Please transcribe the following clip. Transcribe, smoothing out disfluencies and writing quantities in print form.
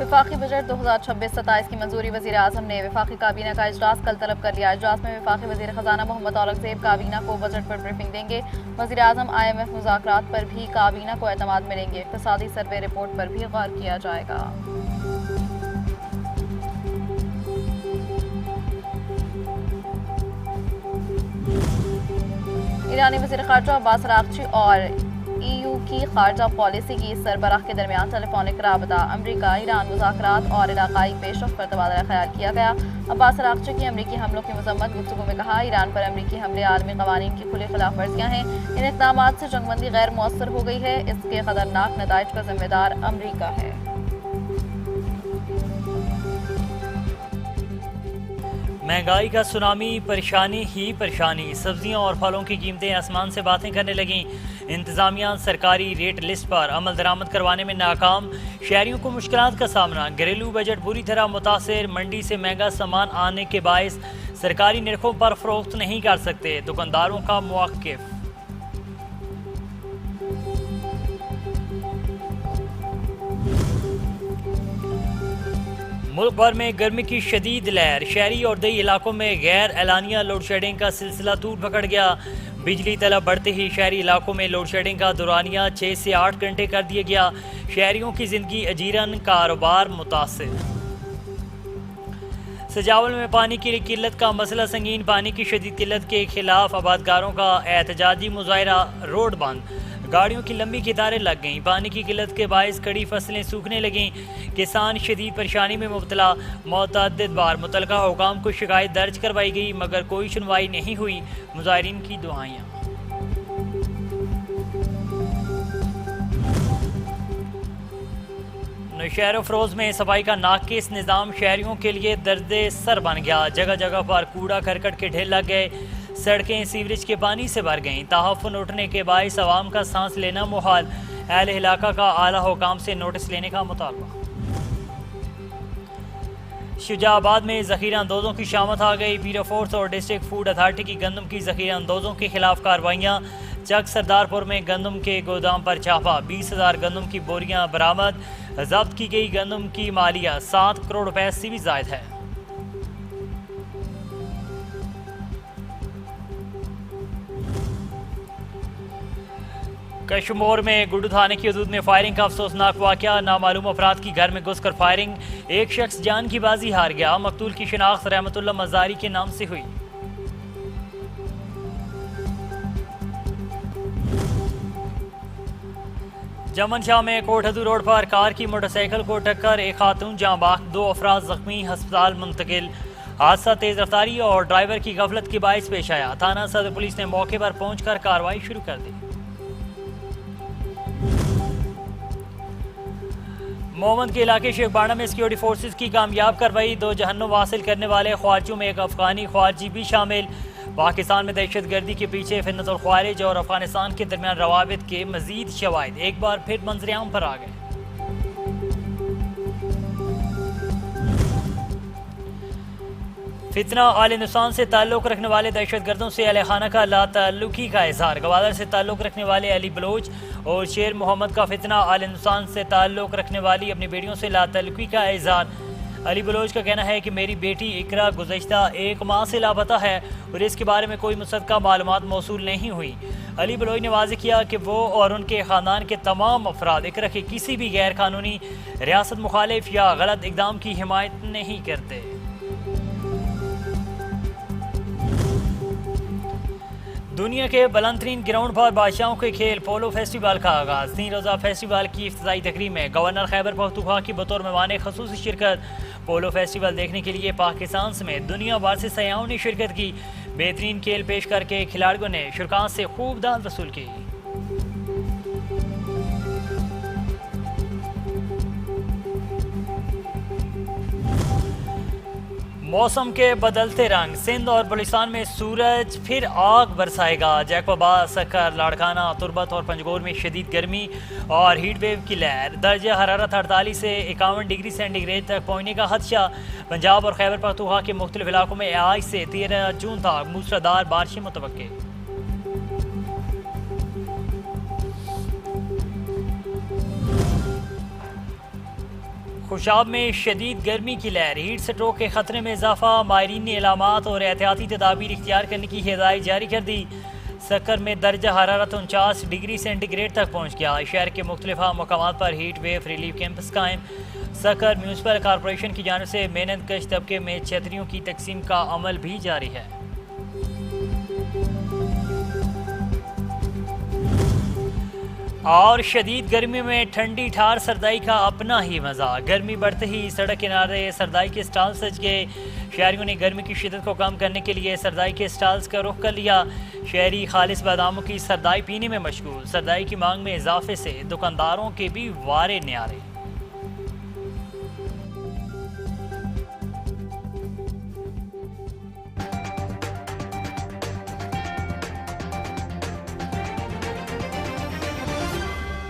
वफाकी बजट 2026-27 की मंजूरी। वज़ीर आज़म ने वफाकी काबीना का इजलास कल तलब कर लिया। इजलास में वफाकी वज़ीर ख़जाना मोहम्मद औरंगज़ेब काबीना को बजट पर ब्रीफिंग देंगे। वज़ीर आज़म IMF मुज़ाकरात पर भी काबीना को एतमाद मिलेंगे। इक़्तिसादी सर्वे रिपोर्ट पर भी गौर किया जाएगा। ईरानी वज़ीर ख़ारजा अब्बास अराग़ची और EU की खारजा पॉलिसी की सरबराह के दरमियान टेलीफोनिक राबता। अमरीका ईरान मुज़ाकरात और इलाकाई पेशरफ़्त पर तबादला ख्याल किया गया। अब्बास अराग़ची की अमरीकी हमलों की मज़म्मत। गुफ्तगू में कहा, ईरान पर अमरीकी हमले आलमी क़वानीन की खुली खिलाफ वर्जियाँ हैं। इन इक़दामात से जंगबंदी गैर मौसर हो गई है। इसके ख़तरनाक नताइज का जिम्मेदार अमरीका है। महंगाई का सुनामी, परेशानी ही परेशानी। सब्जियों और फलों की कीमतें आसमान से बातें करने लगीं। इंतज़ामिया सरकारी रेट लिस्ट पर अमल दरामद करवाने में नाकाम। शहरियों को मुश्किलात का सामना। घरेलू बजट बुरी तरह मुतासिर। मंडी से महंगा सामान आने के बायस सरकारी निर्खों पर फरोख्त नहीं कर सकते। दुकानदारों का मौक़िफ़। मुल्क भर में गर्मी की शदीद लहर। शहरी और दही इलाकों में गैर एलानिया लोड शेडिंग का सिलसिला तूल पकड़ गया। बिजली तलब बढ़ते ही शहरी इलाकों में लोड शेडिंग का दौरानिया 6 से 8 घंटे कर दिया गया। शहरियों की जिंदगी अजीरन, कारोबार मुतासिर। सजावल में पानी की किल्लत का मसला संगीन। पानी की शदीद किल्लत के खिलाफ आबादकारों का एहतजाजी मुजाहरा। रोड बंद, गाड़ियों की लंबी कतारें लग गईं। पानी की किल्लत के बायस कड़ी फसलें सूखने लगीं। किसान शदीद परेशानी में मुब्तला। मुतअद्दिद बार मुतलका हुकाम को शिकायत दर्ज करवाई गई मगर कोई सुनवाई नहीं हुई। मुजाहिरीन की दुआएं। नौशहर फरोज में सफाई का नाकिस निज़ाम शहरियों के लिए दर्द सर बन गया। जगह जगह पर कूड़ा करकट के ढेर लग गए। सड़कें सीवरेज के पानी से भर गईं। तहफ़्फ़ुन उठने के बायस आवाम का सांस लेना मुहाल। अहले इलाका का आला हुकाम से नोटिस लेने का मुतालबा। शुजाबाद में ज़ख़ीरा अंदोज़ों की शामत आ गई। पीरो फोर्स और डिस्ट्रिक्ट फूड अथॉरिटी की गंदम की ज़ख़ीरा अंदोज़ों के खिलाफ कार्रवाइयाँ। चक सरदारपुर में गंदम के गोदाम पर छापा। 20,000 गंदम की बोरियाँ बरामद। जब्त की गई गंदम की मालिया 7 करोड़ रुपए से भी ज़ायद है। कश्मीर में गुड्डू थाने की हदूद में फायरिंग का अफसोसनाक वाक़या। नामालूम अफराद की घर में घुसकर फायरिंग। एक शख्स जान की बाजी हार गया। मकतूल की शिनाख्त रहमतुल्लाह मज़ारी के नाम से हुई। जमन शाह में कोटहदू रोड पर कार की मोटरसाइकिल को टक्कर। एक खातून जाँ बाख, 2 अफराद जख्मी, अस्पताल मुंतकिल। हादसा तेज रफ्तारी और ड्राइवर की गफलत के बायस पेश आया। थाना सदर पुलिस ने मौके पर पहुंचकर कार्रवाई शुरू कर दी। मोहम्मद के इलाके शेखबाड़ा में सिक्योरिटी फोर्सेस की कामयाब कार्रवाई। 2 जहन्नुम हासिल करने वाले ख्वारिजों में एक अफगानी ख्वारिजी भी शामिल। पाकिस्तान में दहशत गर्दी के पीछे फितनतुल ख्वारिज और अफगानिस्तान के दरमियान रवाबित के मजीद शवाहिद एक बार फिर मंजर-ए-आम पर आ गए। फितना आले नुकसान से ताल्लुक़ रखने वाले दहशत गर्दों से अहले खाना का लाताल्लुकी का इजहार। गवादर से ताल्लुक़ रखने वाले अली बलोच और शेर मोहम्मद का फितना आले नुकसान से ताल्लुक़ रखने वाली अपनी बेटियों से लाताल्लुकी का इजहार। अली बलोच का कहना है कि मेरी बेटी इकरा गुज़श्ता 1 माह से लापता है और इसके बारे में कोई मुसद्दक़ा मालूमात मौसूल नहीं हुई। अली बलोच ने वाज़ेह किया कि वो और उनके ख़ानदान के तमाम अफराद इकरा के किसी भी गैर कानूनी, रियासत मुखालिफ या गलत इक़दाम की हिमायत नहीं करते। दुनिया के बुलंद तरीन ग्राउंड पर बादशाहों के खेल पोलो फेस्टिवल का आगाज़। 3 रोज़ा फेस्टिवल की इफ्तिताई तकरीब में गवर्नर खैबर पख्तूनख्वा की बतौर मेहमान ख़ुसूसी शिरकत। पोलो फेस्टिवल देखने के लिए पाकिस्तान समेत दुनिया भर से सयाहों ने शिरकत की। बेहतरीन खेल पेश करके खिलाड़ियों ने शुरकां से खूब दाद वसूल की। मौसम के बदलते रंग। सिंध और बलूचिस्तान में सूरज फिर आग बरसाएगा। जैकोबाद, सक्कर, लाड़काना, तुर्बत और पंजगोर में शदीद गर्मी और हीट वेव की लहर। दर्जा हरारत 48 से 51 डिग्री सेंटीग्रेड तक पहुँचने का खदशा। पंजाब और खैबर पख्तूनख्वा के मुख्तलिफ इलाकों में आज से 13 जून तक मूसलाधार बारिशें मुतवक्के। खुशाब में शदीद गर्मी की लहर, हीट स्ट्रोक के खतरे में इजाफा, माहरीन ने इलामात और एहतियाती तदाबीर इख्तियार करने की हिदायत जारी कर दी। सक्कर में दर्जा हरारत 49 डिग्री सेंटीग्रेड तक पहुँच गया। शहर के मुख्तलिफ मकामात पर हीट वेव रिलीफ कैंप्स कायम। सक्कर म्यूनसिपल कॉरपोरेशन की जानिब से मेहनत कश तबके में छतरियों की तकसीम का अमल भी जारी है। और शदीद गर्मी में ठंडी ठार सरदाई का अपना ही मज़ा, गर्मी बढ़ते ही सड़क किनारे सरदाई के स्टॉल सज गए। शहरियों ने गर्मी की शिद्दत को कम करने के लिए सरदाई के स्टॉल्स का रुख कर लिया। शहरी खालिस बादामों की सरदाई पीने में मशगूल। सरदाई की मांग में इजाफे से दुकानदारों के भी वारे न्यारे।